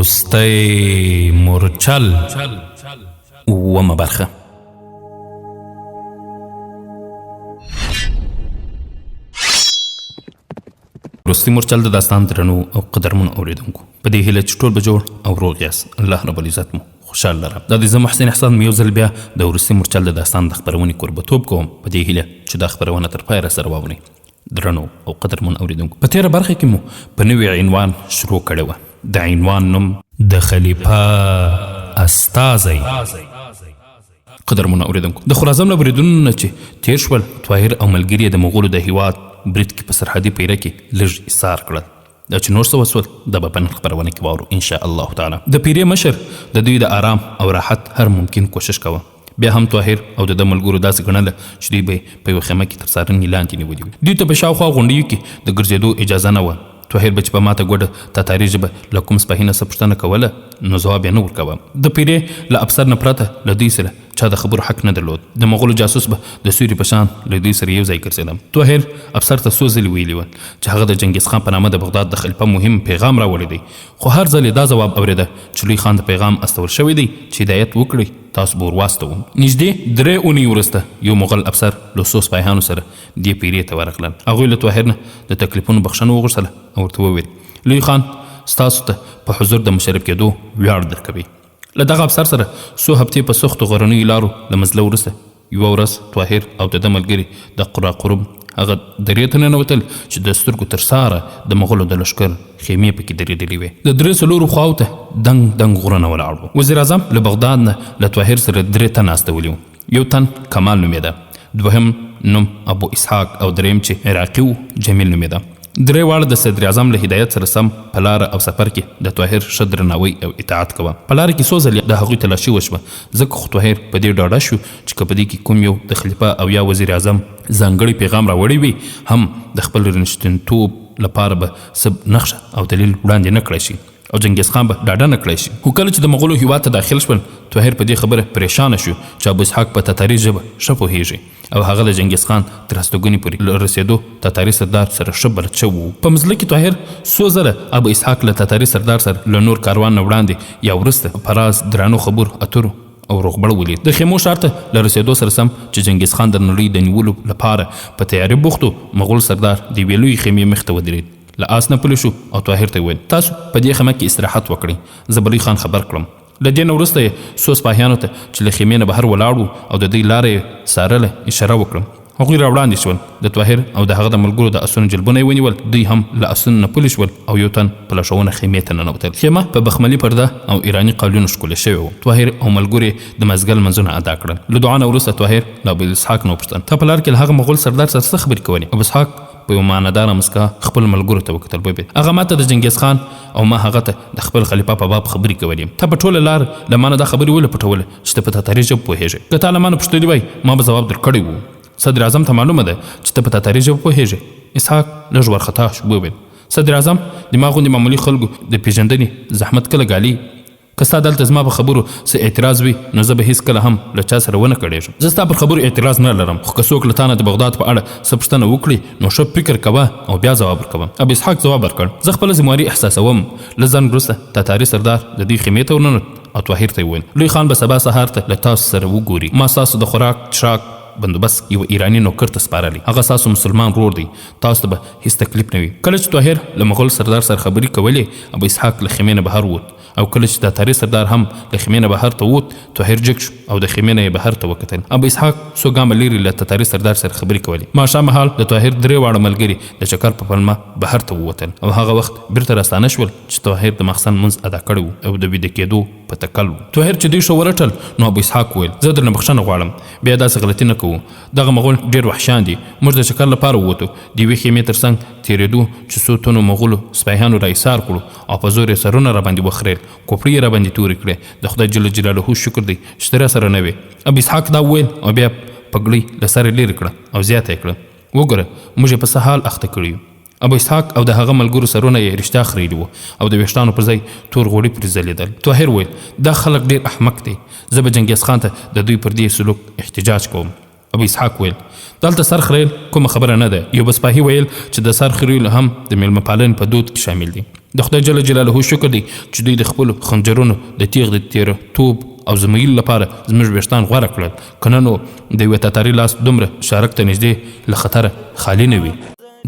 وروستی مورچل اومه برخه. وروستی مورچل د داستان درنو او قدرمن اوریدونکو په دې هیله چې ټول به جوړ او روغ یاست. الله رب العزت مو خوشحال لره. دا د زه محسن احسان یو ځل بیا د وروستی مورچل د داستان د خپرونې کوربتوب کوم په دې هیله چې دا خپرونه تر پایه راسره واورئ. درنو او قدرمن اوریدونکو، په تېره برخه کې مو په نوي عنوان شروع کړې وه. د عنوان نوم د خلیفه استازی. قدرمن اوریدونکو، د خراسان له بریدونو نه چې تېر شول، طاهر او ملګري د مغولو د هیواد برید کې په سرحدي پیره کې لږ ایثار کړل. دا چې نور څه وسول دا به په نن خپرونه کې واورو ان شاء الله تعالی. د پیرې مشر د دوی د آرام او راحت هر ممکن کوشش کوه. بیا هم طاهر او د ملګرو داسې ګڼله چې دوی به په یوه خیمه کې تر څارنې لاندې نیولي وي. دوی ته په شاوخوا غونډیو کې د ګرځېدو اجازه نه وه. طاهر به چې په ماته ګوډه تاتاري ژبه له کوم سپاهي نه څه پوښتنه کوله نو ځواب یې نه ورکوه. د پیرې له افسر نه پرته له دوی سره چا د خبرو حق نه درلود. د مغولو جاسوس به د سوري په شان له دوی سره یو ځای ګرځېدم. طاهر افسر ته څو ځلې ویلي وه چې هغه د چنګیز خان په نامه د بغداد د خلیفه مهم پیغام راوړی دی، خو هر ځل یې دا ځواب اورېده چې لوی خان د پیغام استول شوی دی چې هدایت وکړئ تاسو به ورواستوم. نږدې 3 اونۍ وروسته یو مغل افسر له څو سپاهیانو سره دې پیرې ته ورغلل. هغوی له طاهر نه د تکلیفونو بخښنه وغوښتله او ورته وویل لوی خان ستاسو ته په حضور د مشرف کېدو ویاړ درکوي. له دغه افسر سره څو هفتې په سختو غرنیو لارو له مزله وروسته یوه ورځ طاهر او د ده ملګري د قرا قرب هغه درې ته ننوتل چې د سترګو تر ساره د مغولو د لښکر خیمې پکې درېدلې وې. د 3 خواو ته دنګ دنګ غرونه ولاړ وو. وزیر اعظم له بغداد نه له طاهر سره 3 تنه استولي وو. یو تن کمال نومېده، دوهم نوم ابو اسحاق او دریم چې عراقي و جمیل نومېده. 3 واړه د صدر اعظم له هدایت سره سم په لاره او سفر کې د طاهر ښه درناوی او اطاعت کوه. په لاره کې څو ځلې د هغوی تلاشي وشوه، ځکه خو طاهر په دې ډاډه شو چې که په دې کې کوم یو د خلیفه او یا وزیر اعظم ځانګړی پیغام راوړی وي هم د خپل رنشتنتوب لپاره به څه نښه او دلیل وړاندې نه کړی شي او چنګیز خان به ډاډه نه کړی شي. خو کله چې د مغولو هیواد ته داخل شول، طاهر په دې خبره پریشانه شو چې ابو اسحاق په تاتاري ژبه ښه پوهېږي او هغه د چنګیز خان تر هستوګنې پورې رسېدو تاتاري سردار سره ښه بلد شوی و. په مزله کې طاهر څو ځله ابو اسحاق له تاتاري سردار سره له نور کاروان نه وړاندې یا وروسته په راز درانو خبرو اترو او روغبړ ولید. د خیمو ښار ته له رسېدو سره سم چې چنګیز خان د نړۍ د نیولو لپاره په تیاري بوخت و، مغول سردار د یوې لویې خیمې مخ ته ودرېد. له آس نه پلی شو او طاهر ته وویل تاسو په دې خیمه کې استراحت وکړئ، زه به لوی خان خبر کړم. له دې نه وروسته یې څو سپاهیانو ته چې له خیمې نه بهر ولاړ وو او د دوی لاره یې څارله اشاره وکړم. هغوی راوړاندې شول. د طاهر او د هغه د ملګرو د اسونو جلبونه یې ونیول. دوی هم له اسونو نه پلی شول او یو تن په لښونه خیمې ته ننوتل. خیمه په بخملي پرده او ایراني قالونو ښکلې شوې وه. طاهر او ملګرو د مازدیګر لمونځونه ادا کړل. له دعا نه وروسته طاهر له ابو اسحاق نه وپوښتل ته په لار کې له هغه مغول سردار سره څه خبرې کولې؟ ابو اسحاق په یو معناداره مسکا خپل ملګرو ته وکتل. وویل هغه ماته د چنګیز خان او ما هغه ته د خپل خلیفه په باب خبرې کولې. ته په ټوله لار له ما نه دا خبرې ولې پټولې چې ته په تاتاري ژبه پوهېږې؟ که تا له ما نه پوښتلي وای ما به ځواب درکړی و. صدر اعظم ته معلومه ده چې ته په تاتاري ژبه پوهېږې. اسحاق لږ وارخطا شو. وویل صدر اعظم د ما غوندې معمولي خلکو د پېژندنې زحمت کله ګالي؟ که ستا دلته زما په خبرو څه اعتراض وي نو زه به هېڅکله هم له چا سره ونه کړېږم. زه ستا پر خبرو اعتراض نه لرم، خو که څوک له تا نه د بغداد په اړه څه پوښتنه وکړي نو ښه فکر کوه او بیا ځواب ورکوه. ابو اسحاق ځواب ورکړ زه خپله ذمواري احساسوم. له ځنډ وروسته تاتاري سردار د دوی خیمې ته ورننوت او طاهر ته یې وویل لوی خان به سبا سهار ته له تاسو سره وګوري. ما ستاسو د خوراک څښاک بندوبست یو ایراني نوکر ته سپارلی. هغه ستاسو مسلمان ورور دی، تاسو ته به هېڅ تکلیف نه وي. کله چې طاهر له مغول سردار سره خبرې کولې، ابو اسحاق له خیمې نه بهر ووت او کله چې تاتاري سردار هم له خیمې نه بهر ته ووت، طاهر جګ شو او د خیمې نه یې بهر ته وکتل. ابو اسحاق څو ګامه لرې له تاتاري سردار سره خبرې کولې. ماښام مهال د طاهر 3 واړه ملګري د چکر په پلمه بهر ته ووتل او هغه وخت بیرته راستانه شول چې طاهر د ماخستن لمونځ ادا کړی و او د ویده کېدو په تکل و. طاهر چې دوی ښه ورټل نو ابو اسحاق وویل زه درنه بخښنه غواړم، بیا داسې غلطي نه کوو. دغه مغول ډېر وحشیان دي. موږ د چکر لپاره ووتو، د یوې خیمې تر څنګ تېرېدو چې څو تنو مغولو سپاهیانو را ایثار کړو او په زور یې سرونه راباندې وخریل، کوپړې یې راباندې تورې کړې. د خدای جل جلاله شکر دی چې ته راسره نه وې. ابو اسحاق دا وویل او بیا پګړۍ له سره لرې کړه او زیاته یې کړه. وګوره موږ یې په څه حال اخته کړي یو. ابو اسحاق او د هغه ملګرو سرونه یې رښتیا خریدي وو او د ویښتانو پر ځای تور غوړي پرې ځلېدل. طاهر وویل دا خلک ډېر احمق دي، زه به چنګیز خان ته د دوی پر دې سلوک احتجاج کوم. ابو اسحاق ویل دلته سر خریل کومه خبره نه ده. یو بسپاهي ویل چې د سر خریل هم د میلمه پالنې په دود کې شامل دي. د خدای جل جلاله شکر دی چې دوی د خپلو خنجرونو د تیغ د تیره توپ او زمیل لپاره زموږ ویښتان غوره کړل، که نه نو د یوې تاتاري لاس دومره شارک ته نږدې له خطره خالي نه وي.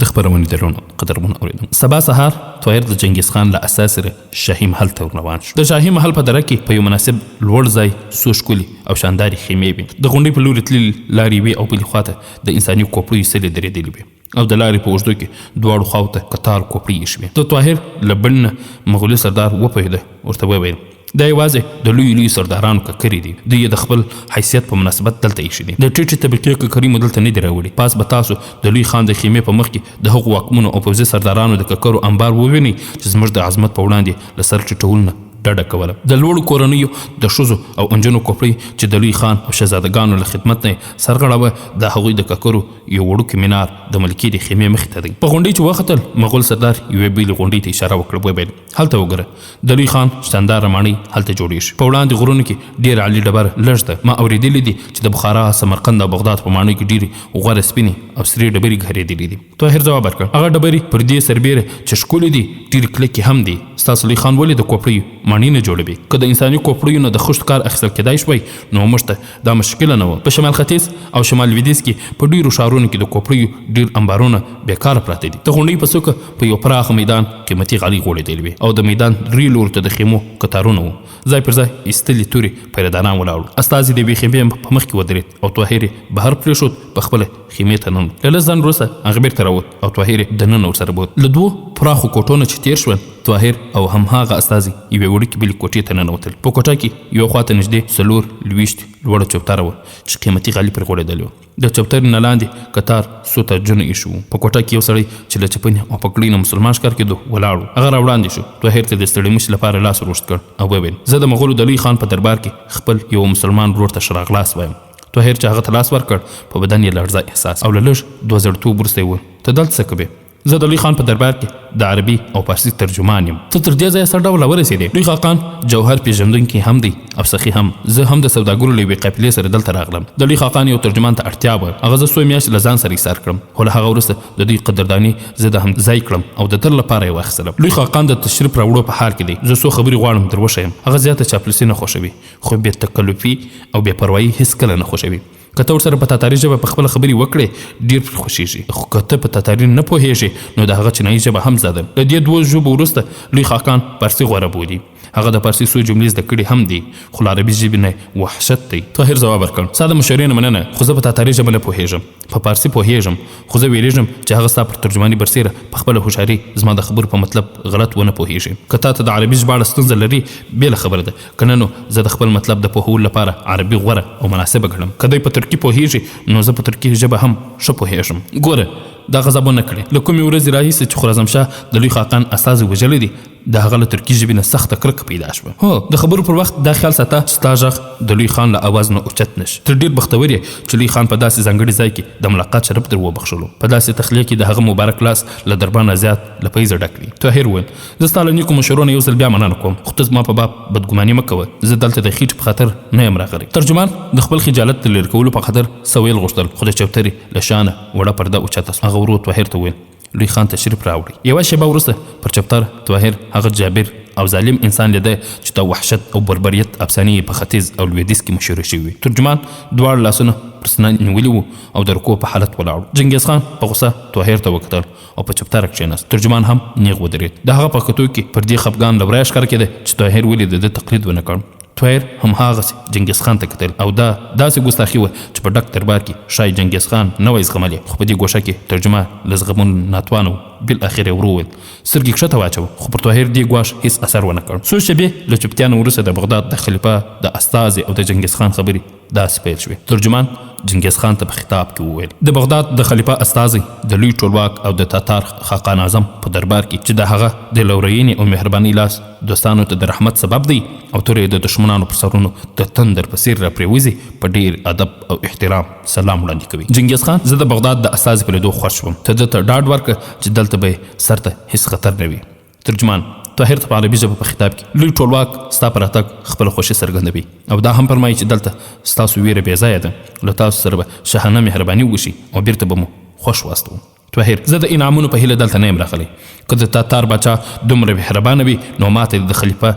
د خپرونې درونو قدرمن اورېدونکو، سبا سهار طاهر د چنګیز خان له اساس سره شاهي محل ته ورروان شو. د شاهي محل په دره کې په یو مناسب لوړ ځای څو ښکلي او شاندارې خیمې وې. د غونډۍ په لورې تللې لارې وې او بلې خواته د انساني کوپړیو سلې درېدلې وې او د لارې په اوږدو کې دواړو خواو ته کتار کوپړۍ ایښې وې. د طاهر له بڼ نه مغولي سردار وپوهېده، ورته وویل دا یوازې د لویو سردارانو ککرې دي، دوی یې د خپل حیثیت په مناسبت دلته ایښي دي. د ټیټې طبقې ککرې مو دلته نه دي راوړي. پاس به تاسو د لوی خان د خیمې په مخ کې د هغو واکمنو او پوځي سردارانو د ککرو انبار ووینئ چې زموږ د عظمت په وړاندې له سر ټیټولو نه ډډه کوله. د لوړو کورنیو د ښځو او انجونو کوپړۍ چې د لوی خان او شهزادګانو له خدمت نه سرغړوه، د هغوی د ککرو یو وړوکی مینار د ملکې د خیمې مخې ته دی. په غونډۍ چې وختل، مغول سردار یوې بلې غونډۍ ته اشاره وکړه، وویل هلته وګوره، د لوی خان شانداره ماڼۍ هلته جوړېږي. په وړاندې غرونو کې ډېر عالي ډبره لږ ده. ما اورېدلي دي چې د بخارا، سمرقند او بغداد په ماڼۍ کې ډېرې غوره سپینې او سرې ډبرې ګهرېدلې دي. طاهر ځواب ورکړ هغه ډبرې پر دې سربیره چې ښکلې دي ډېرې کلکې هم دي. ستاسو لوی خان ولې د کوپړیو ماڼۍ نه جوړوي؟ که د انساني کوپړیو نه د خښت کار اخیستل کېدای شوی نو موږ ته دا مشکله نه وه. په شمال ختیځ او شمال لویدیځ کې په ډېرو ښارونو کې د کوپړیو ډېر انبارونه بېکاره پراته دي. د غونډۍ په څوکه په یو پراخ میدان قیمتي غالۍ غوړېدلې وې او د میدان درې لورو ته د خیمو کتارونه وو. ځای پر ځای ایستلي تورې پیرهداران ولاړ. استازي د یوې خیمې په مخ کې ودرېد او طاهر یې بهر پرېښود، په خپله خیمې ته ننوت. له لږ ځنډ وروسته هغه بېرته راووت او طاهر یې دننه ورسره بوت. له دوو پراخو کوټو نه چې تېر شول، طاهر او هماغه استازي یوې وړوکې بلې کوټې ته ننوتل. په کوټه کې یو خواته نږدې 4 لوړه چوپتره وه چې قیمتي غالۍ پرې غوړېدلې وه. د چوپترې نه لاندې کتار څو ترجنه ایښي وو. په کوټه کې یو سړی چې له چپنې او پګړۍ نه مسلمان ښکار کېدو ولاړ و. هغه راوړاندې شو، طاهر ته د ستړي مشي لپاره لاس وروشت کړ او وویل زه د مغولو د لوی خان په دربار کې خپل یو مسلمان ورور ته ښه راغلاست وایم. طاهر چې هغه ته لاس ورکړ، په بدن یې لړزه احساس او له لږ 2 زړتوب وروسته یې وویل ته دلته څه کوې؟ زه د لوی خان په دربار کې د عربي او فارسي ترجمان یم. ته تر دې ځایه څه ډول ورسېدې؟ لوی خاقان جوهر پیژندونکی هم دی او سخي هم. زه هم د سوداګرو له یوې قافلې سره دلته راغلم. د لوی خاقان یو ترجمان ته اړتیا وه. هغه زه 100 میاشتې له ځان سره ایثار کړم، خو له هغه وروسته د دوی قدرداني زه د هم ځای کړم او د تل لپاره یې واخیستلم. لوی خاقان د تشریف راوړو په حال کې دی. زه څو خبرې غواړم در وښیم. هغه زیاته چاپلوسي نه خوښوي، خو بې تکلفي او بې پروایي هېڅکله نه خوښوي. که ته ورسره په تاتاري ژبه په خپله خبرې وکړې ډېر پرې خوښېږي، خو که ته په تاتاري نه پوهېږې نو د هغه چینایي ژبه هم زده. له دې 2 ژبو وروسته لوی خاقان فارسي غوره بولي. هغه د فارسي څو جملې زده کړې هم دي، خو له عربي ژبې نه وحشت دی. طاهر ځواب ورکړ ستا د مشورې نه مننه، خو زه په تاتاري ژبه نه پوهېږم، په فارسي پوهېږم، خو زه ویرېږم چې هغه ستا پر ترجماني برسېره په خپله هوښیاري زما د خبرو په مطلب غلط ونه پوهېږي. که تا ته د عربي ژباړه ستونزه لري بېله خبره ده، که نه نو زه د خپل مطلب د پوهولو لپاره عربي غوره او مناسبه ګڼم. که دی په ترکي پوهېږي نو زه په ترکي ژبه هم ښه پوهېږم. ګوره دا غضب ونه کړې. له کومې ورځې راهیسې چې خراسانشاه د لوی خاقان استازي وژلی دی، د هغه له ترکي ژبې نه سخته کرکه پیدا شوه. هو د خبرو پر وخت دا خیال ساته چې ستا غږ د لوی خان له اواز نه اوچت نشي. ته ډېر بختور یې چې لوی خان په داسې ځانګړي ځای کې د ملاقات شرف در وبخښلو. په داسې تخلیه کې د هغه مبارک لاس له دربار نه زیات له فیضه ډک وي. طاهر وویل زه ستا له نیکو مشورو نه یو ځل بیا مننه کوم، خو ته زما په باب بدګماني مه کوه. زه دلته د خېټې په خاطر نه یم راغلی. ترجمان د خپل خجالت د لرې کولو په خاطر څه ویل غوښتل، خو د چوترې له شانه وړه پرده اوچته سوه. هغه ورو طاهر ته وویل لوی خان تشریف راوړي. یوه شېبه وروسته پر چوتر طاهر هغه جابر او ظالم انسان لیده چې د وحشت او بربریت افسانې په ختیځ او لویدیځ کې مشهوره شوي. ترجمان دواړه لاسونه پر سینه نیولي وو او د رکوع په حالت ولاړ. چنګیز خان په غوسه طاهر ته وکتل او په چوپتره کښېناست. ترجمان هم نیغ ودرېد. د هغه په کتو کې پر دې خفګان له ورایه ښکاره کېده چې طاهر ولې د ده تقلید ونه کړ. طاهر هماغسې چنګیز خان ته کتل او دا داسې ګستاخي وه چې په ډک دربار کې ښایي چنګیز خان نه وای زغملی، خو په دې ګوښه کې ترجمان له زغملو ناتوانه و. بالاخره یې ورو وویل سترګې کښته واچوه، خو پر طاهر دې ګواښ هېڅ اثر ونه کړ. څو شېبې له چوپتیا نه وروسته د بغداد د خلیفه د استازي او د چنګیز خان خبرې داسې پیل شوې. ترجمان چنګیز خان ته په خطاب کې وویل د بغداد د خلیفه استازي د لوی ټولواک او د تاتار خاقان اعظم په دربار کې چې د هغه د لورینې او مهربانۍ لاس دوستانو ته د رحمت سبب دی او تورې د دشمنانو پر سرونو د تندر په څېر راپرېوځي، په ډېر ادب او احترام سلام وړاندې کوي. چنګیز خان زه د بغداد د استازي په لیدو خوښ شوم، ته ده ته ډاډ ورکړه چې دلته به سر ته هېڅ خطر نه وي. ترجمان طاهر ته په عربي ژبه په خطاب کې لوی ټولواک ستا په راتګ خپله خوښي څرګندوي او دا هم فرمایي چې دلته ستاسو ویره بې ځایه ده، له تاسو سره به شاهانه مهرباني وشي او بیرته به مو خوښ واستوو. طاهر زه د انعامونو په هیله دلته نه یم راغلی. که د تاتار باچا دومره مهربانه وي نو ماته د خلیفه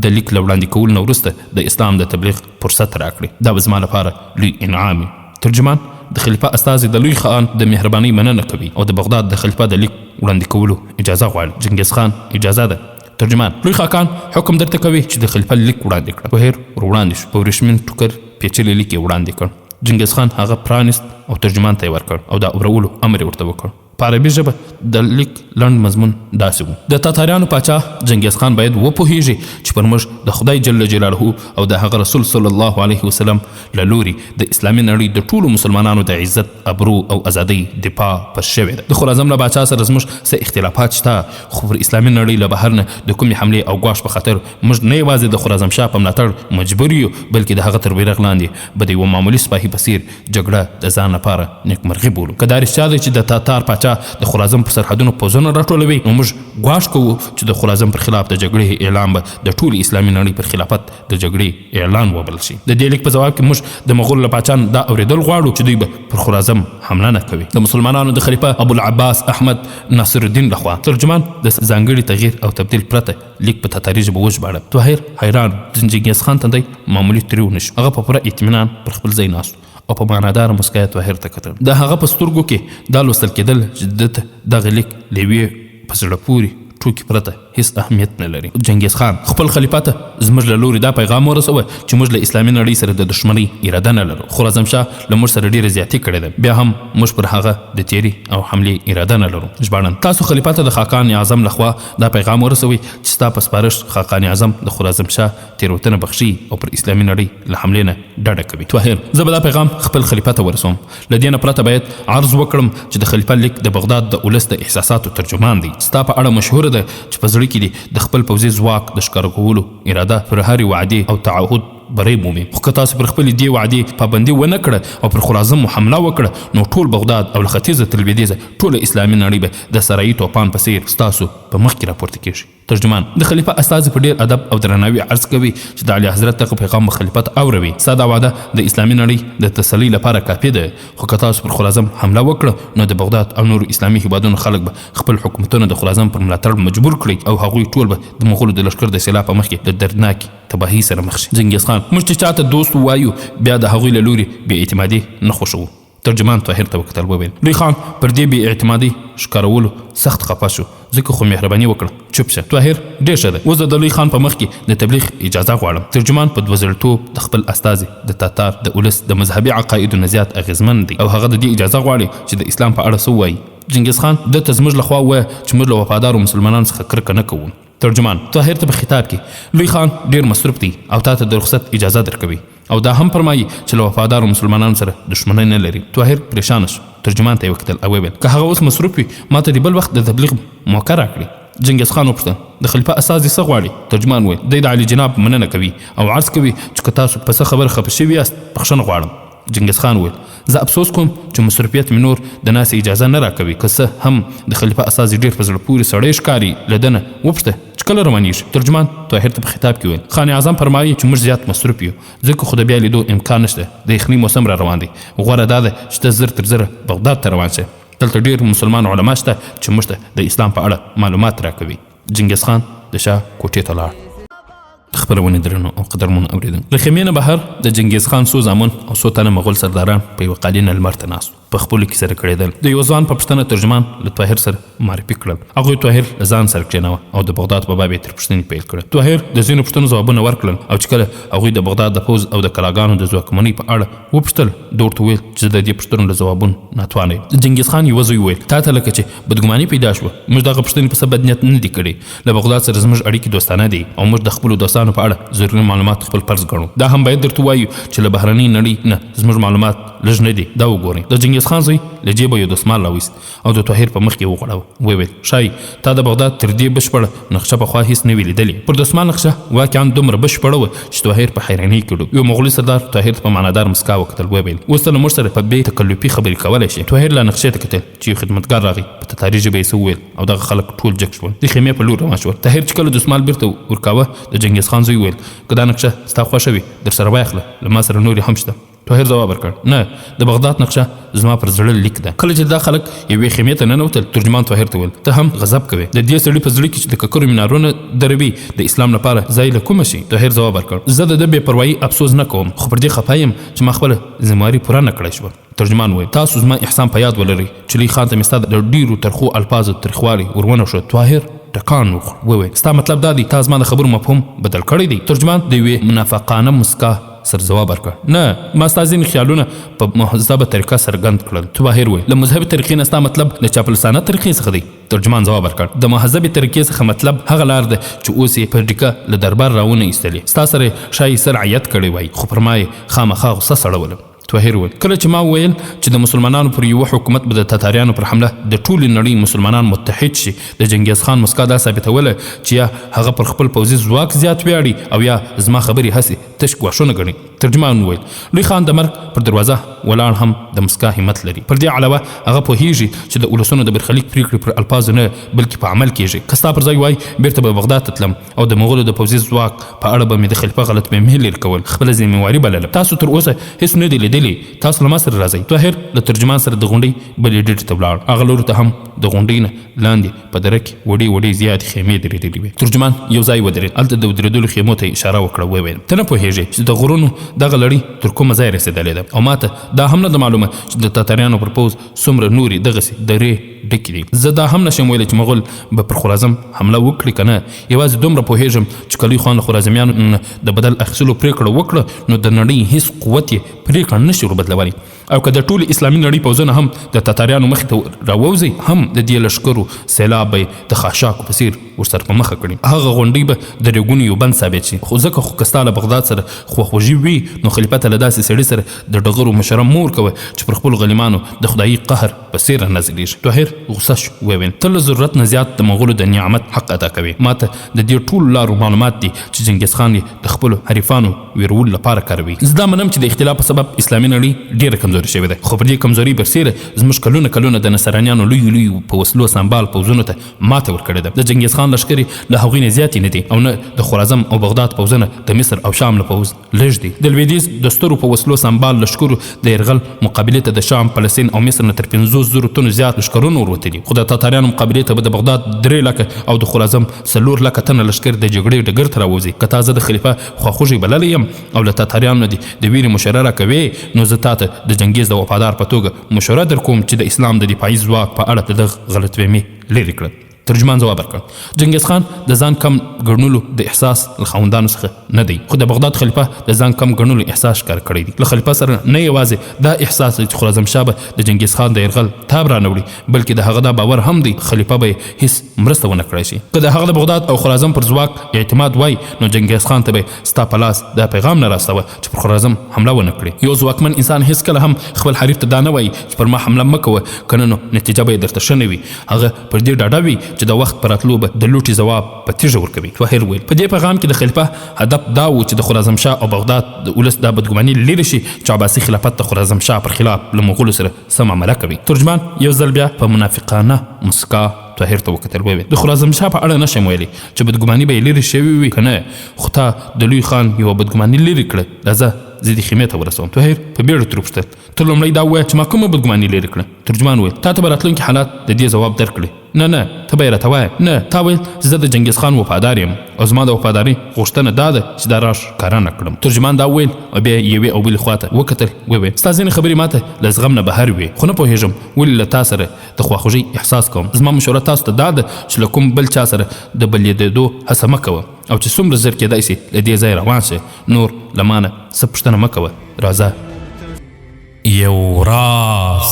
د لیک له وړاندې کولو نه وروسته د اسلام د تبلیغ فرصت راکړي. دا به زما لپاره لوی انعام وي. ترجمان د خلیفه استازي د لوی خان د مهربانۍ مننه کوي او د بغداد د خلیفه د لیک وړاندې کولو اجازه غواړي. چنګیز خان اجازه ده. ترجمان لوی خاقان حکم درته کوي چې د خلیفه لیک وړاندې کړه. طاهر ور وړاندې شو. په ورېښمین ټوکر پیچلی لیک یې وړاندې کړ. چنګیز خان هغه پرانست او ترجمان ته یې ورکړ او دا اورولو امر یې ورته وکړ. په عربي ژبه د لیک لنډ مضمون داسې و: د تاتاریانو پاچا چنګیز خان باید وپوهیږي چې پر موږ د خدای جل جلاله او د هغه رسول صلی الله علیه وسلم له لوري د اسلامي نړۍ د ټولو مسلمانانو د عزت، ابرو او ازادۍ دفاع پر شوې ده. د خراسان له پاچا سره زموږ څه اختلافات شته، خو پر اسلامي نړۍ له بهر نه د کومې حملې او ګواښ په خاطر موږ نه یوازې د خراسان شاه په ملاتړ مجبور یو، بلکې د هغه تر بیرغ لاندې به د یوه معمولي سپاهي په څیر جګړه د ځان لپاره نیکمرغي بولو. که دا رښتیا دی چې د تاتار پاچا د خراسان پر سرحدونو پوځونه راټولوي نو موږ ګواښ کوو چې د خراسان پر خلاف د جګړې اعلان به د ټولې اسلامي نړۍ پر خلافت د جګړې اعلان وبلل شي. د دې لیک په ځواب کې موږ د مغولو له پاچا دا اورېدل غواړو چې دوی به پر خراسان حمله نه کوي. د مسلمانانو د خلیفه ابوالعباس احمد ناصر الدین لخوا ترجمان د ځانګړي تغییر او تبدیل پرته لیک په تاتاري ژبه وژباړه. طاهر حیران د چنګیز خان تندی معمولي تریو نشو. هغه په پوره اطمینان پر خپل ځای ناست او په معنادار مسکا طاهر ته کتل. د هغه په سترګو کې دا لوستل کېدل چې دته دغه لیک له یوې په زړه پورې ټوکې پرته هیڅ اهمیت نه لري. چنګیز خان خپل خلیفه ته زموږ له لوري دا پیغام ورسوه چې موږ له اسلامي نړۍ سره د دښمنۍ اراده نه لرو. خراسان شاه له موږ سره ډېره زیاتي کړې ده، بیا هم موږ پر هغه د تیري او حملې اراده نه لرو. ژباړن: تاسو خلیفه ته د خاقان اعظم لخوا دا پیغام ورسوئ چې ستا په سپارښت خاقان اعظم د خراسان شاه تیروتنه بخښي او پر اسلامي نړۍ له حملې نه ډډه کوي. طاهر: زه به دا پیغام خپل خلیفه ته ورسوم. له دې نه پرته باید عرض وکړم چې د خلیفه لیک د بغداد د ولس د احساساتو ترجمان دی. ستا په اړه مشهوره ده چې په زړه کې دي د خپل پوځي ځواک د ښکاره کولو اراده پر هرې وعدې او تعهد بری مومي. خو که تاسو پر خپلې دې وعدې پابندي ونه کړه او پر خراسان مو حمله وکړه نو ټول بغداد او له ختیځه تر لویدیځه ټوله اسلامي نړۍ به د سرایي توپان په څیر ستاسو په مخ کې راپورته کېږي. ترجمان: د خلیفه استازي په ډیر ادب او درناوي عرض کوي چې د اعلی حضرت دغه پیغام خلیفه ته اوروي. ستا دا وعده د اسلامي نړۍ د تسلۍ لپاره کافي ده، خو که تاسو پر خراسان حمله وکړه نو د بغداد او نورو اسلامي هیوادونو خلک به خپل حکومتونه د خراسان پر ملاتړ مجبور کړي او هغوی ټول به د مغولو د لښکر د سیلاب په مخ کې د دردناکې تباهۍ سره مخ شي. چنګیز خان: موږ چې چاته دوست وایو بیا د هغوی له لوري بې اعتمادي نه خوښوو. ترجمان طاهر ته وکتل، وویل: لوی خان پر دې بې اعتمادۍ ښکارولو سخت خفه شو، ځکه خو مهرباني وکړه چوپ شه. طاهر: ډېر ښه ده، اوس د لوی خان په مخ کې د تبلیغ اجازه غواړم. ترجمان په دوزړتوب د خپل استازي د تاتار د ولس د مذهبي عقایدو نه زیات اغېزمن دی او هغه د دې اجازه غواړي چې د اسلام په اړه څه ووایي. چنګیز خان دته زموږ لخوا ووایه چې موږ له وفادارو مسلمانانو څخه کرکه نه کوو. ترجمان طاهر ته په خطاب کې: لوی خان ډېر مصروف دی او تا ته د رخصت اجازه درکوي او دا هم فرمایي چې له وفادارو مسلمانانو سره دښمنۍ نه لري. طاهر پریشانه شو. ترجمان ته یې وکتل او ویل: که هغه اوس مصروف وي ما ته د بل وخت د تبلیغ موقع راکړي. چنګیز خان وپوښتل: د خلیفه استازي څه غواړي؟ ترجمان ویل: دی د عالي جناب مننه کوي او عرض کوي چې که تاسو په څه خبره خفه شوي یاست بخښنه غواړم. چنګیز خان ویل: زه افسوس کوم چې مصروفیت مې نور د ناسې اجازه نه راکوي. که څه هم د خلیفه استازي ډېر په زړه پورې سړی ښکاري، له ده نه وپوښته چې کله روانېږي. ترجمان طاهر ته په خطاب کې ویل: خان اعظم فرمایي چې موږ زیات مصروف یو، ځکه خو د بیا لیدو امکان نشته. د یخنۍ موسم را روان دی، غوره دا ده چې ته زر تر زره بغداد ته روان شې. دلته ډېر مسلمان علما شته چې موږ ته د اسلام په اړه معلومات راکوي. چنګیز خان د شاه کوټې ته لاړ. خبرونه درنو او قدرمنو اوریدونکو، له خیمې نه بهر د چنګیز خان څو زامن او څو تنه مغول سرداران په یوه قالینه لمر ته ناست په خپلو کې سره کړېدل. د یوه ځوان په پوښتنه ترجمان له طاهر سره معرفي کړل. هغوی طاهر له ځان سره کښېناوه او د بغداد په باب یې تر پوښتنې پیل کړه. طاهر د ځینو پوښتنو ځوابونه ورکړل او چې کله هغوی د بغداد د پوځ او د کلاګانو د ځواکمنۍ په اړه وپوښتل ده ورته وویل چې د دې پوښتنو له ځوابونو ناتوانه یم. چنګیز خان یوه زوی وویل: تا ته لکه چې بدګماني پیدا شوه، موږ دغه پوښتنې په څه بد نیت نه دي کړې. له بغداد سره زموږ اړیکې دوستانه دي او موږ د خپلو دوستانو په اړه ضروري معلومات خپل فرض ګڼو. دا هم باید درته وایو چې له بهرنۍ نړۍ نه زموږ معلومات لږ نه دي. دا وګورئ. د چنګیز خان زوی له جیبه یو دستمال راویست او د طاهر په مخ کې وغوړاوه. ویل: ښایي تا د بغداد تر دې بشپړه نقشه پخوا هېڅ نه وي لیدلې. پر دستمال نقشه واقعا دومره بشپړه وه چې طاهر په حیرانۍ کې ډوب. یو مغولي سردار طاهر ته په معنادار مسکا وکتل. ویل: اوس ته له موږ سره په بې تکلفي خبرې کولی شې. طاهر لا نقشې ته کتل چې یو خدمتګار راغی، په تتاري ژبه یې څه وویل او دغه خلک ټول جګ شول. د خیمې په لور روان شول. طاهر چې کله دستمال بیرته ورکاوه د چنګیز خان زوی ویل: که دا نقشه ستا خوښه وي در سره واخله، له ما سره نورې هم شته. طاهر ځواب ورکړ نه د بغداد نقشه زما پر زړه لیک ده. کله چې دا خلک یوې خیمې ته ننوتل ترجمان طاهر ته ویل ته هم غضب کوې د دې سړي په زړه کې چې د ککرو مینارونه دروي د اسلام لپاره ځای له کومه شي. طاهر ځواب ورکړ زه د ده بې پروایي افسوس نه کوم خو پر دې خفه یم چې ما خپله ذمهواري پوره نه کړی شوه. ترجمان وویل تاسو زما احسان په یاد ولرئ چې لوی خان ته مې ستا د ډېرو ترخو الفاظو تریخوالی ورونه شو. طاهر ټکان وویل ستا مطلب دا دی تا زما د خبرو مفهوم بدل کړی دی. ترجمان د یوې منافقانه مسکا سر ځواب ورکړ نه ما ستا ځینې خیالونه په مهذبه طریقه څرګند کړل. طاهر وویل له مذهبي طریقې نه ستا مطلب د چاپلوسانه طریقې څخه دی. ترجمان ځواب ورکړ د مهذبي طریقې څخه مطلب هغه لار ده چې اوس یې په ډیکه له دربار راونه ایستلې ستا سره شایي سر عیت کړی وای خو پر ما یې خامخا غصه سړولم. طاهر وویل کله چې ما وویل چې د مسلمانانو پر یوه حکومت به د تاتاریانو پر حمله د ټولې نړۍ مسلمانان متحد شي د چنګیز خان مسکا دا ثابتوله چې یا هغه پر خپل پوځي ځواک زیات ویاړي او یا زما خبرې هسې تش ګواښونه ګڼي. ترجمان وویل لوی خان د مرګ پر دروازه ولاړ هم د مسکا همت لري. پر دې علاوه هغه پوهیږي چې د ولسونو د برخلیک پریکړې پر الفاظو نه بلکې په عمل کیږي. که ستا پر ځای وای بیرته به بغداد ته تلم او د مغولو د پوځي ځواک په اړه به مې د خلیفه غلط فهمي لرې کول خپله ذمهواري بلله. تاسو تر اوسه هیڅ نه دي لیدلي تاسو له ما سره راځئ. طاهر له ترجمان سره د غونډۍ بلې ډډې ته ولاړ. هغه لوري ته هم د غونډۍ نه لاندې په دره کې وړې زیاتې خیمې درېدلې وې. ترجمان یو ځای ودرېد هلته د ودرېدلو خیمو ته اشاره وکړه وویل ته نه پوهېږې چې د غرونو دغه لړۍ تر کومه ځای رسېدلې ده او ماته دا هم نه ده معلومه چې د تاتاریانو پر پوځ څومره نورې دغسې درې ډکې دي. زه دا هم نشم ویلی چې مغول به پر خراسان حمله وکړي که نه یوازې دومره پوهېږم چې که لوی خان له خراسانیانو د بدل اخیستلو پرېکړه وکړه نو د نړۍ هېڅ قوت یې پرېکړه نه شي وربدلولی او که د ټولې اسلامي نړۍ پوځونه هم د تاتاریانو مخې ته راووځي هم د دې لښکرو سیلاب به د خاشاکو په څېر ورسره په مخه کړي. هغه غونډۍ به د ریګونو یو بند ثابت شي. خو ځکه خو که ستا له بغداد سره خواخوږي وي نو خلیفه ته له داسې سړي سره د ډغرو مشره مور کوه چې پر خپلو غلیمانو د خدایي قهر په څېر رانازلېږي. طاهر غوسه شو وویل ته له ضرورت نه زیات د مغولو د نعمت حق ادا کوي. ماته د دې ټولو لارو معلومات دي چې چنګیز خان یې د خپلو حریفانو ویرولو لپاره کاروي. زه دا منم چې د اختلاف په سبب اسلامي نړۍ ډېره کمزوري شوې ده خو پر دې کمزوري برسېره زموږ کلونه د نصرانیانو لوی په وسلو سمبال پوځونو ته ماته ورکړې ده. د چنګیز خان لښکرې له هغوی نه زیاتې نه دي او نه د خراسان او بغداد پوځونه د مصر او شام له پوځ لږ دي. د لویدیځ د سترو په وسلو سمبال لښکرو د یرغل مقابلې ته د شام فلسطین او مصر نه تر 50,000 تنو زیات لښکرونه وروتلي خو د تاتاریانو مقابلې ته به د بغداد 3 لکه او د خراسان 4 لکه تنه لښکر د جګړې ډګر ته راوځي. که تا زه د خلیفه خواخوږی بللی یم او له تاتاریانو نه د ویرې مشوره راکوې نو زه تا ته د چنګیز د وفادار په توګه مشوره در کوم چې د اسلام د دفاعي ځواک په اړه د دغه غلطفهمي لرې کړه. ترجمان ځواب ورکړ چنګیز خان د ځان کم ګڼلو د احساس له خاوندانو څخه نه دی خو د بغداد خلیفه د ځان کم ګڼلو احساس ښکاره کړی دی. له خلیفه سره نه یوازې دا احساس دی چې خراسانشاه به د چنګیز خان د یرغل تاب رانوړي بلکې د هغه دا باور هم دی خلیفه به هیڅ مرسته ونه کړی شي. که د هغه د بغداد او خراسان پر ځواک اعتماد وای نو چنګیز خان ته به ستا په لاس دا پیغام نه راستوه چې پر خراسان حمله ونه کړي. یو ځواکمن انسان هیڅکله هم خپل حریف ته دا نه وایي چې پر ما حمله مه کوه که نه نو نتیجه به یې درته ښه نه وي. هغه پر دې ډاډه وي چې د وخت په راتلو به د لوټي ځواب په تیږه ورکوي. طاهر ویل په دې پیغام کې د خلیفه هدف دا و چې د خراسانشاه او بغداد د ولس دا بدګماني لرې شي چې عباسي خلافت د خراسانشاه پر خلاف له مغولو سره سم عمله کوي. ترجمان یو ځل بیا په منافقانه مسکا طاهر ته وکتل وویل د خراسانشاه په اړه نشم ویلی چې بدګماني به یې لرې شوې وي که نه خو تا د لوی خان یوه بدګماني لرې کړه راځه زه دې خیمې ته ورسوم. طاهر په بیړه ترې وپوښتل ته لومړی دا ووایه چې ما کومه بدګماني لرې کړه. ترجمان ویل تا ته به راتلونکي حالات د دې ځواب درکړي. نه ته به یې راته وایه نه تا ویل زه د چنګیز خان وفادار یم او زما د وفادارۍ غوښتنه دا ده چې دا راز ښکاره نه کړم. ترجمان دا وویل او بیا یوې او بلې خواته وکتل وویل ستا ځینې خبرې ماته له زغم نه بهر وي خو نه پوهېږم ولې له تا سره د خواخوږۍ احساس کوم. زما مشوره تاسو ته دا ده چې له کوم بل چا سره د بلېدېدو هڅه مه کوه او چې څومره زر کېدای شي له دې ځای روان شي نور له ما نه څه پوښتنه مه کوه راځه. یو راز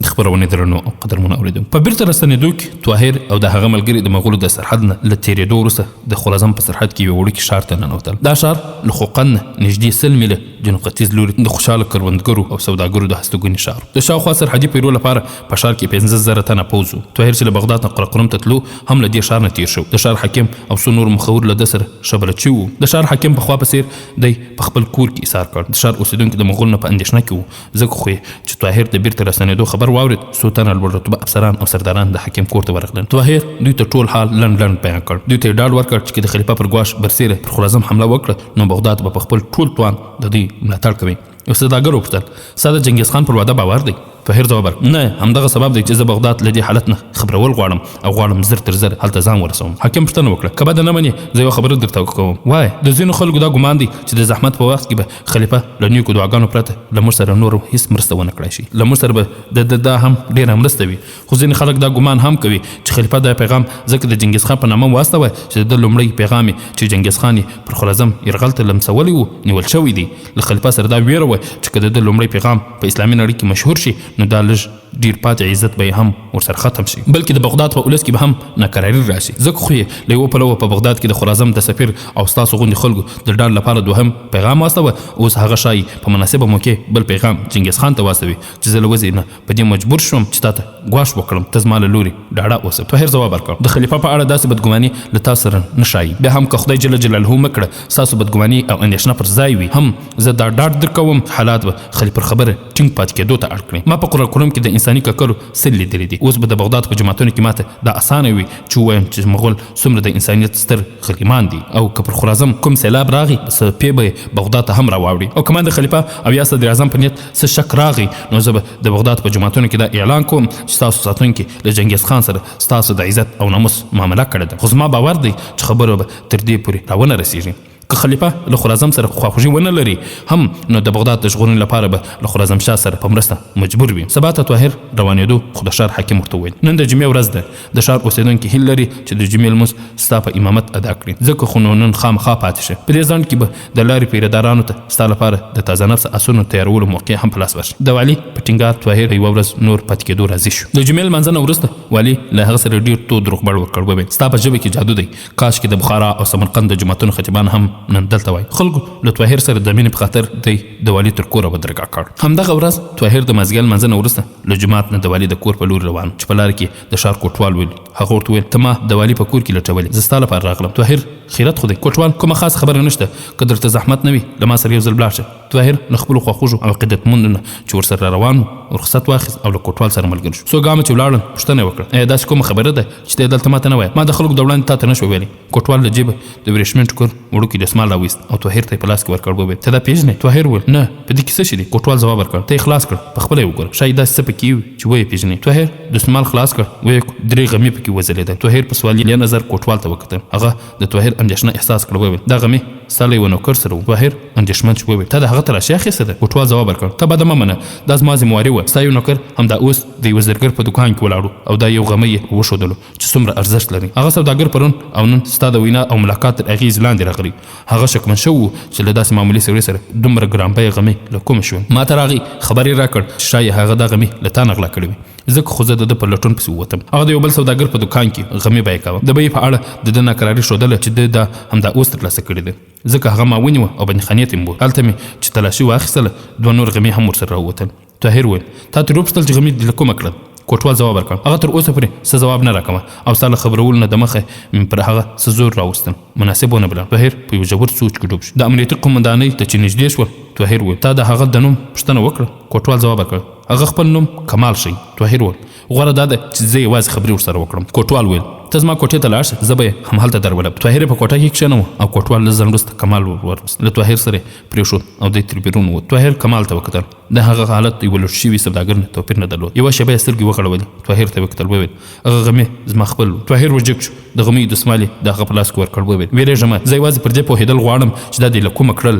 د خپرونې درنو او قدرمنو اورېدونکو په بیرته راستنېدو کې طاهر او د هغه ملګري د مغولو د سرحد نه له تېرېدو وروسته د خراسان په سرحد کې یوه وړوکي ښار ته ننوتل. دا ښار له خوقند نه نږدې 100 میله جنوب ختیځ لوري د خوشحاله کروندګرو او سوداګرو د هستوګنې ښار د شاوخوا سرحدي پیرو لپاره په ښار کې 15,000 تنه پوځ و. طاهر چې له بغداد نه قرقرم ته تلو هم له دې ښار نه تېر شو. د ښار حاکم او څو نور مخور له ده سره شبلچي وو. د ښار حاکم په خوا په څېر دی په خپل کور کې ایثار کړ. د ښار اوسېدونکي د مغول نه په اندېښنه کې وو ځکه خو چې طاهر د بیرته راستنېدو خبر واورېد څو تنه لوړ رتبه افسران او سرداران د حاکم کور ته ورغلل. طاهر دوی ته ټول حال لنډ بیان کړ. دوی ته یې ډاډ ورکړ چې د خلیفه پر ګواښ برسېره پر خراسان حمله وکړه نو بغداد به په خپل ټول توان د دوی ملاتړ کوي یو سوداګر وپوښتل ستا د چنګیز خان پر وعده باور دی؟ طاهر ځواب ورکړ نه، همدغه سبب دی چې زه بغداد له دې حالت نه خبرول غواړم او غواړم زر تر زر هلته ځان ورسوم. حاکم پوښتنه وکړه که بده نه منې زه یوه خبره درته کوم، وایه. د ځینو خلکو دا ګمان دی چې د زحمت په وخت کې به خلیفه له نیکو دعاګانو پرته له موږ سره نور هیڅ مرسته ونه کړای شي، له موږ سره به دا هم ډېره مرسته وي. خو ځینې خلک دا ګمان هم کوي چې خلیفه دا پیغام ځکه د چنګیز خان په نامه واستوه چې د لومړی پیغام چې چنګیز خان یې پر خراسان یرغل ته لمسولی و نیول شوی دی. له خلیفه سره دا ویره وه چې که د لومړی پیغام په اسلامي نړۍ کې مشهور شي نو دا لږ ډیر پاتې عزت به هم ورسره ختم شي، بلکې د بغداد په ولس کې به هم ناکراري راشي. ځکه خو یې له یوه پلوه په بغداد کې د خراسان د سفیر او ستاسو غوندې خلکو د ډاډ لپاره دوهم پیغام واستوه. اوس هغه شایي په مناسبه موقع بل پیغام چنګیز خان ته واستوي چې زه له وضعې نه په دې مجبور شوم چې تا ته ګواښ وکړم، ته زما له لورې ډاډه اوسه. طاهر ځواب ورکړ د خلیفه په اړه داسې بدګماني له تاسو سره نه شایي، بیا هم که خدای جل جلاله مکړه ستاسو بدګماني او اندېښنه پر ځای وي هم زه دا ډاډ درکوم حالات به خلیفه پر خبره ټینګ پاتې کېدو ته اړ کړي. ما په قرآن کریم کې د انساني ککړو لیدلی دي. اوس به د بغداد په جماعتونو کې ماته دا اسانه وي چې ووایم چې مغول څومره د انسانیت ستر خلیمان دي، او که پر خراسان کوم سیلاب راغی څپې به بغداد ته هم راواوړي، او کمان د خلیفه او یا صدر اعظم په نیت څه شک راغی نو زه به د بغداد په جماعتونو کې دا اعلان کوم چې ستاسو ساتونکي له چنګیز خان سره ستاسو د عزت او ناموس معامله کړې ده. خو زما باور دی چې خبره به تر دې پورې راونه رسیږي. که خلیفه له خراسان سره خواخوږي ونه لري هم نو د بغداد د ژغورنې لپاره به له خراسان شاه سره په مرسته مجبور وي. سبا ته طاهر روانېدو خو د ښار حاکم ورته وویل نن د جمعې ورځ ده، د ښار اوسېدونکي هیله لري چې د جمعې لمونځ ستا په امامت ادا کړي، ځکه خو نو نن خامخا پاتې شه. په دې ځنډ کې به د لارې پیرهدارانو ته ستا لپاره د تازه نفس اسونو تیارولو موقع هم په لاس ورشي. د والي په ټینګار طاهر یوه ورځ نور پاتې کېدو راضي شو. د جمعې لمانځه نه وروسته والي له هغه سره ډېر تود روغبړ وکړ. وویل ستا په ژبه کې جادو دی، کاش کې د بخارا او سمرقند د جوماتونو خطیبان هم نن دلته وای. خلکو له طاهر سره د مینې په خاطر دی د والي تر کوره بدرګه کړ. همدغه ورځ طاهر د مازدیګر لمانځه نه وروسته له جومات نه د والي د کور په لور روان چې په لاره کې د ښار کوټوال ویل. هغه ورته وویل ته ما د والي په کور کې لټولې، زه ستا لپاره راغلم. طاهر خیرت خو دی کوټوال، کومه خاص خبره نشته، که درته زحمت نه وي له ما سره یو ځل ولاړ شه. طاهر له خپلو خواخوږو او عقیدتمندو نه چې ورسره روان و رخصت واخیست او له کوټوال سره ملګری شو. څو ګامه چې ولاړل پوښتنه یې وکړه ایا داسې کومه خبره ده چې ته دلته ماته نه وایې؟ ما د خلکو د وړاندې تا ته نه شو ویلی. کوټوال له جیبه د ورېښمین ټوکر وړوکی دسمال راویست او طاهر ته یې په لاس کې ورکړ. وویل ته دا پېژنې؟ طاهر وویل نه، په دې کې څه شی دی؟ کوټوال ځواب ورکړ ته یې خلاص کړ په خپله یې وګوره، ښایي داسې څه پکې وي چې ویې پېژنې. طاهر دسمال خلاص کړ، ویې 3 غمې پکې وځلېدل. طاهر په سوالي نظر کوټوال ته وکتل. هغه د طاهر اندېښنه احساس کړه. وویل دا غمې ستا له یوه نوکر سره و. طاهر اندېښمن شو. وویل تا د هغه تلاشي اخیسته ده؟ کوټوال ځواب ورکړ ته بده مه منه، دا زما ذمواري وه. ستا یو نوکر همدا اوس د یوه زرګر په دوکان کې ولاړو او دا یو غمی یې وښودلو چې څومره ارزښت لري. هغه سوداګر پرون او نن ستا د وینا او ملاقات تر اغېز لاندې راغلی. هغه شکمن شوی و چې له داسې معمولي سړي سره دومره ګرانبیه غمی له کومه شول. ما ته راغی خبر یې راکړ چې ښایي هغه دا غمی له تا نغلا کړې وي، ځکه خو زه د ده په لټون پسې ووتم. هغه د یو بل سوداګر په دوکان کې غمی بیه کاوه. د بیې په اړه د ده ناکراري ښودله چې ده دا همدا اوس ترلاسه کړې ده، ځکه هغه ما ونیوه او بندخانې ته مې بوت. هلته مې چې تلاشي واخیستله 2 نور غمی هم ورسره راووتل. طاهر وویل تا ترې وپوښتل چې غمی دې له کومه کړل؟ کوټوال ځواب ورکړ هغه تر اوسه پورې څه ځواب نه راکوه او ستا له خبرولو نه دمخه مې پر هغه څه زور راوستل، مناسب ونه بلل. طاهر په یو ژور سوچ کې ډوب شو. د امنیتي قومندانۍ ته چې نږدې شول طاهر وویل تا د هغه د نوم پوښتنه وکړه؟ کوټوال ځواب ورکړ هغه خپل نوم کمال ښیي. طاهر وویل غوره دا ده چې زه یوازې خبرې ورسره وکړم. کوټوال وویل ته زما کوټې ته لاړ شه، زه به یې همهلته درولم. طاهر په کوټه کې کښېنوه او کوټوال لږ ځنډ وروسته کمال وروست. له طاهر سره یې پرېښود او دی تر بیرون ووت. طاهر کمال ته وکتل. د هغه حالت یوه لوټ شوي سوداګر نه توپیر نه درلود. یوه شېبه یې سترګې وغړولې. طاهر ته یې وکتل. وویل هغه غمی زما خپل و. طاهر ورجګ شو. د غمي دسمال یې د هغه په لاس کې ورکړ. وویل ویرېږم، زه یوازې پر دې پوهېدل غواړم چې دا دې له کومه کړل.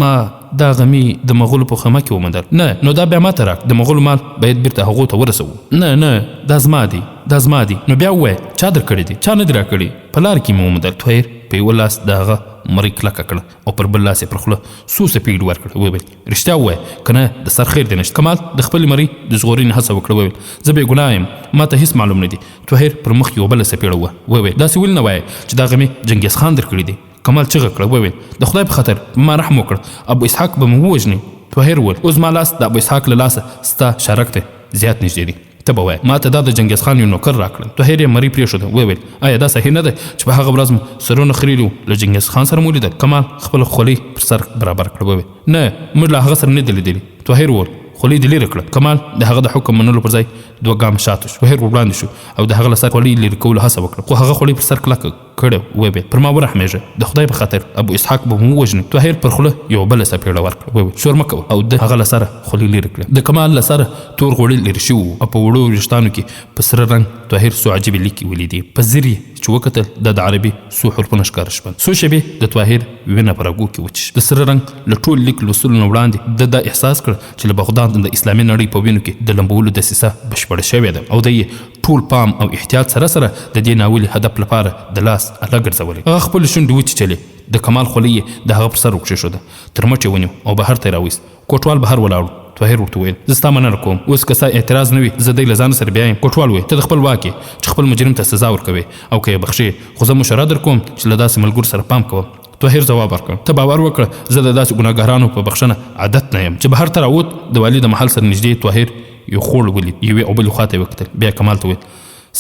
ما دا غمی د مغولو په خیمه کې وموندل. نه نو دا بیا ماته راک، د مغولو مال باید بیرته هغو ته ورسوو. نه دا زما دی. نو بیا ووایه چا در کړی دی؟ چا نه دی راکړی، په لار کې مې وموندل. طاهر په یوه لاس د هغه مرۍ کلکه کړه او پر بل لاس یې پر خوله څو څپېړې ورکړه. وویل رښتیا ووایه که نه د سر خیر دې نشته. کمال د خپلې مرۍ د ژغورنې هڅه وکړه. وویل زه بې ګناه یم، ما ته هېڅ معلوم نه دي. طاهر پر مخ یوه بله څپېړه وه. وویل داسې ولې نه وایه چې دا غمی چنګیز خان در کړی دی؟ کمال چغه کړه. وویل د خدای په خاطر ما رحم وکړ، ابو اسحاق به مې ووژني. طاهر وویل اوس ما لاس د ابو اسحاق له لاسه ستا شارک ته زیات نږدې دی، ته به وایه ما ته دا د چنګیز خان یو نوکر راکړل. طاهر یې مرۍ پرېښوده. وویل آیا دا صحیح نه ده چې په هغه ورځ مو سرونه خریلي وو له چنګیز خان سره مو لیدل؟ کمال خپله خولۍ پر سر برابر کړه. وویل نه موږ له هغه سره نه دي لیدلي. طاهر وویل خولۍ دې لرې کړه. کمال د هغه د حکم منلو پر ځای 2 ګامه شاته شو. طاهر وړاندې شو او د هغه له سر خولۍ لرې کولو هڅه وکړه، خو هغه خولۍ پر سر کلکه کړه. وویل پر ما ورحمېږه، د خدای په خاطر ابو اسحاق به مو ووژني. طاهر پر خوله یو بله څپېړه ورکړه. وویل شور مه کوه، او د هغه له سره خولۍ لرې کړه. د کمال له سره تور غوړي لرې شوي وو او په وړو وریښتانو کې په سره رنګ طاهر څو عجیبې لیکې ولیدې. په ځیر یې چې وکتل د عربي څو حرفونه ښکاره شول. څو شېبې د طاهر وینه په رګو کې وچه. د سره رنګ له ټول لیک لوستلو نه وړاندې د دا احساس کړ چې له بغداد د اسلامي نړۍ په وینو کې د لمبولو دسیسه بشپړه شوې ده، او د یې ټول پام او احتیاط سره د دې ناولي هدف لپاره د لاس اله ګرځولې. هغه خپل شونډې وچیچلې. د کمال خولۍ یې د هغه پر سر وکښېښوده، تر مټ یې ونیو او بهر ته یې راویست. کوټوال بهر ولاړو. طاهر ورته وویل زه ستا مننه کوم، اوس که ستا اعتراض نه وي زه دی له ځانه سره بیایم. کوټوال وویل ته د خپل واک یې چې خپل مجرم ته سزا ورکوې او که یې بخښې، خو زه مشوره در کوم چې له داسې ملګرو سره پام کوم. طاهر ځواب ورکړ ته باور وکړه زه د داسې ګناهګارانو په بخښنه عادت نه یم. چې بهر ته راووت د والي د محل سره نږدې طاهر یو خوړ ولید. یوې او بلې خواته یې وکتل. بیا کمال ته وویل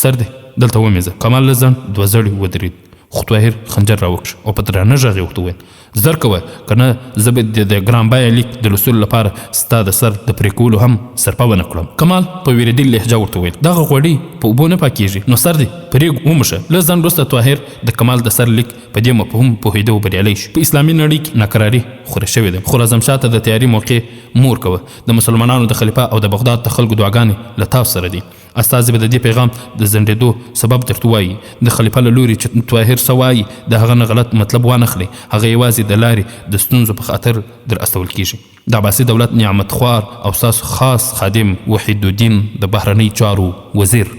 سر دی دلته ومیځه. کمال له ځنډ 2 زړې ودرېد، خو طاهر خنجر راوکش او په درانه غږ یې ورته وویل زر کوه که نه زه به د ګران بیه لیک د لوستلو لپاره ستا د سر د پرې کولو هم سرپه ونه کړم. کمال په ویرېدلې لهجه ورته وویل دغه غوړي په اوبو نه پاکېږي، نو سر دې پرې وموشه. لږ ځنډ وروسته طاهر د کمال د سر لیک په دې مفهوم پوهېده او بریالی شو. په اسلامي نړۍ کې ناکراري خوره شوې ده. خراسانشاه ته د تیاري موقع مور کوه. د مسلمانانو د خلیفه او د بغداد د خلکو دعاګانې له تاسو سره دي. استازي به د دې پیغام د زندېدو سبب درته وایي. د خلیفه له لوري چې طاهر څه وایي د هغه نه غلط مطلب وانخلي، هغه یوازې د لارې د ستونزو په خاطر در استول کیږي. د عباسي دولت نعمت خوار او ستاسو خاص خادم وحید الدین د بهرنۍ چارو وزیر.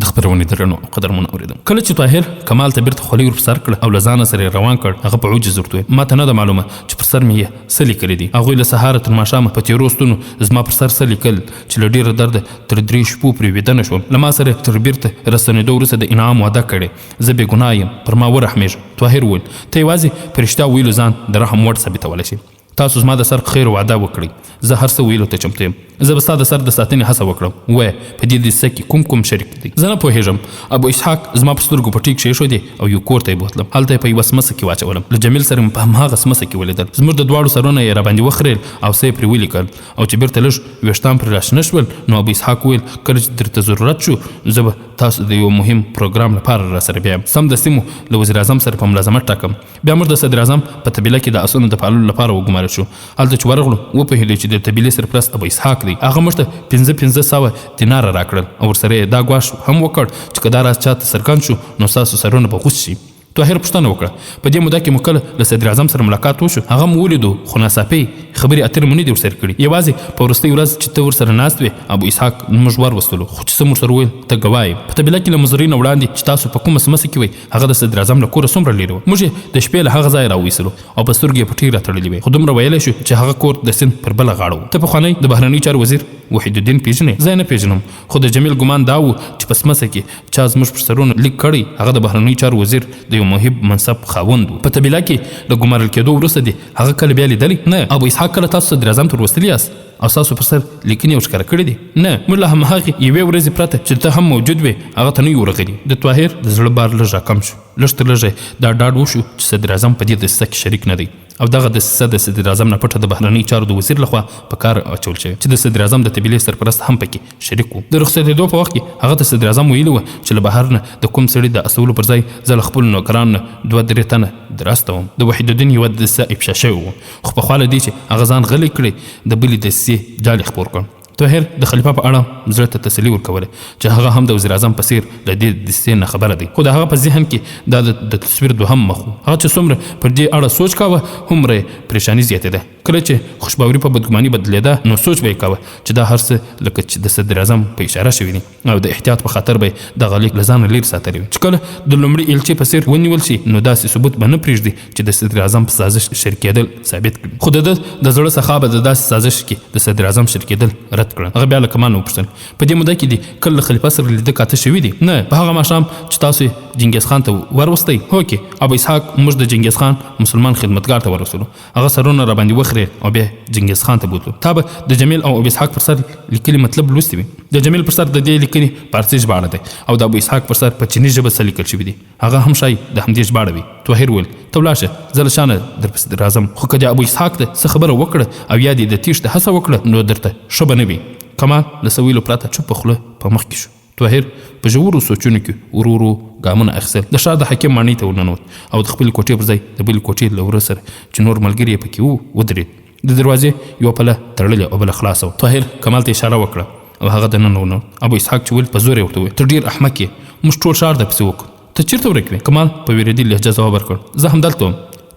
د خبرونې درنو او قدرمنو اوریدم. کله چې طاهر کمال ته بیرته خولۍ ور په سر کړه او له ځانه سره روان کړ، هغه په عجز ورته وویل ما ته نه ده معلومه چې پر سر مې یې څه لیکلي دي. هغوی له سهاره تر ماښامه په تېرو ستونو زما پر سر څه لیکل چې له ډېره درده تر 3 شپو پرې ویده نه شوم. له ما سره تر بیرته رسنېدو وروسته د انعام وعده کړې، زه بې ګناه یم، پر ما ورحمېږه. طاهر وویل ته یوازې په رښتیا ویلو ځان د رحم وړ ثابتولی شي. تاسو زما د سر خیر وعده وکړئ، زه هر څه ویلو ته چمتو یم. زه به ستا د سر د ساتنې هڅه وکړم. وایه په دې دسیسه کې کوم شریک دی؟ زه نه پوهېږم. ابو اسحاق زما په سترګو پټۍ کښېښودې او یو کور ته یې بوتلم. هلته یې په یوه سمڅه کې واچولم. له جمیل سره مې په هماغه سمڅه کې ولیدل. زموږ د دواړو سرونه یې راباندې وخریل او څه یې پرې ولیکل، او چې بیرته لږ ویښتان پرې راشنه شول نو ابو اسحاق ویل کله چې درته ضرورت شو زه به تاسو د یو مهم پروګرام لپاره راسره بیایم. سمدستي مو له وزیر اعظم سره په ملازمت ټاکم. بیا موږ د صدر اعظم په طبیله کې د اسونو د پاللو لپاره وګمارل شو. هلته چې ورغلو وپوهېدو چې د طبیلې سرپرست ابو اسحاق دی. هغه موږ ته 500 دیناره راکړل او ورسره یې دا ګواښ هم وکړ چې که دا راز چاته څرګند شو نو ستاسو سرونه به غوڅ شي. طاهر پوښتنه وکړه په دې موده کې مو کله له صدر اعظم سره ملاقات وشو؟ هغه مو ولیدو خو ناڅاپي خبرې اترې مو نه دي ورسره کړي. یوازې په وروستۍ ورځ چې ته ورسره ناست وې ابو اسحاق موږ ورولو، خو چې څه مو ورسره وویل ته ګواه یې. په طبیله کې له مزرۍ نه وړاندې چې تاسو په کومه سمڅه کې وئ هغه د صدر اعظم له کوره څومره لرې وه. موږ یې د شپې له هغه ځایه راویستلو او په سترګو یې پټۍ راتړلې وې، خو دومره ویلی شو چې هغه کور د سیند پر بله غاړه و. ته پخوانی د بهرنۍ چارو وزیر وحید الدین پیژنې؟ زه یې نه پیژنم، خو د جمیل ګمان دا و چې په سمڅه کې چا زموږ پر سرونو لیک کړی هغه د بهرنۍ چارو وزیر د یو مهم منصب خاوند و. په طبیله کې د ګمارل کېدو وروسته دې هغه کله بیا لیدلی؟ نه. ابو اسحاق کله تاسو صدر اعظم ته ورسلی یاست او تاسو پر سر لیکنې ورښکاره کړي دي؟ نه. موږ له همهغې یوې ورځې پرته چې ته هم موجود وې هغه ته نه یو ورغلي. د طاهر د زړه بار لږ راکم شو. لږ تر لږه دا ډاډ وشو چې صدر اعظم په دې دسیسه کې شریک نه دی او دغه دسیسه د صدر اعظم نه پټه د بهرنۍ چارو د وزیر لخوا په کار اچول شوې چې د صدر اعظم د طبیلې سرپرست هم پکې شریک و. د رخصتېدو په وخت کې هغه ته صدر اعظم ویلي وه چې له بهر نه د کوم سړي د استولو پر ځای زه له خپلو نوکرانو نه 2-3 تنه در استوم. د وحید الدین یوه دسیسه افشا شوې وه، خو په خوا له دې چې هغه ځان غلی کړی د بلې دسیسې جال خپور کړ. طاهر د خلیفه په اړه زړه ته تسلي ورکوله چې هغه هم د وزیر اعظم په څیر له دې دسیسې نه خبره دی، خو د هغه په ذهن کې دا د تصویر دوهم مخ و. هغه چې څومره پر دې اړه سوچ کاوه هومره یې پریشاني زیاتېده. کله چې خوشباوري په بدګماني بدلېده نو سوچ به یې کاوه چې دا هر څه لکه چې د صدر اعظم په اشاره شوي دي او د احتیاط په خاطر به یې دغه لیک له ځانه لرې ساتلی وي. چې کله د لومړي ایلچې په څیر ونیول شي نو داسې ثبوت به نه پرېږدي چې د صدر اعظم په سازش شریکېدل ثابت کړي. خو د ده د زړه څخه به د داسې سازش کې د صدر اعظم شریکېدل رد کړل. هغه بیا له کمال نه وپوښتل په دې موده کې دې کله له خلیفه سره لیده کاته شوي دي؟ نه. په هغه ماښام چې تاسو جنگیز خان ته وروستي هوکي ابو اسحاق موږ د جنگیز خان مسلمان خدمتګار ته ورسولو هغه سرونه را باندې وخره او بیا جنگیز خان ته بوتلو تا به د جمیل او ابو اسحاق پر سر لیکلي مطلب لوستي وي د جمیل پر سر د دې لیکلي فارسی ژباړه ده او د ابو اسحاق پر سر په چینی ژبه څه لیکل شوي دي هغه هم شای د همدې ژباړه وي طاهر وویل ته ولاړ شه زه له شانه درپسې راځم خو که د ابو اسحاق ته څه خبره وکړه او یا دې د تیښتې هڅه وکړه نو درته ښه به نه وي کمال له څه ویلو پرته چوپه خوله په مخ کې شو طاهر په ژورو سوچونو کې ورو ورو ګامونه اخیستل د ښار د حکیم ماڼۍ ته ورننوت او د خپلې کوټې پر ځای د بلې کوټې له وره سره چې نور ملګري یې پکې وو ودرېد د دروازې یوه پله تړلې او بله خلاصه وه طاهر کمال ته اشاره وکړه او هغه دننه وننوت ابو اسحاق چې ویل په زور یې ورته وویل ته ډېر احمق یې موږ ټول ښار درپسې وکړو ته چېرته ورک وې کمال په وېرېدلې لهجه ځواب ورکړ زه همدلته وم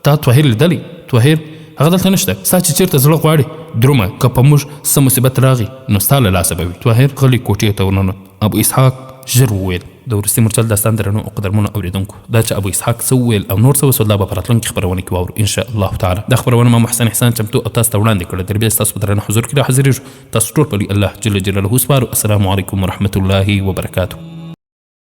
تا طاهر لیدلی طاهر هغه دلته نشته ستا چې چېرته زړه غواړي درومه که په موږ څه مصیبت راغی نو ستا له لاسه به وي طاهر غلی کوټې ته ورننوت ابو اسحاق ژر وویل د وروستي مورچل داستان درنو او قدرمنو اورېدونکو دا چې ابو اسحاق څه وویل او نور څه وسول دا به په راتلونکي خپرونه کې واورو انشاء الله تعالی دا خپرونه ما محسن احسان چمتو او تاسو ته وړاندې کړه تر بیا ستاسو په درنه حضور کې راحاضرېږو تاسو ټول په الله جل جلاله سپارو السلام علیکم ورحمة الله وبرکاته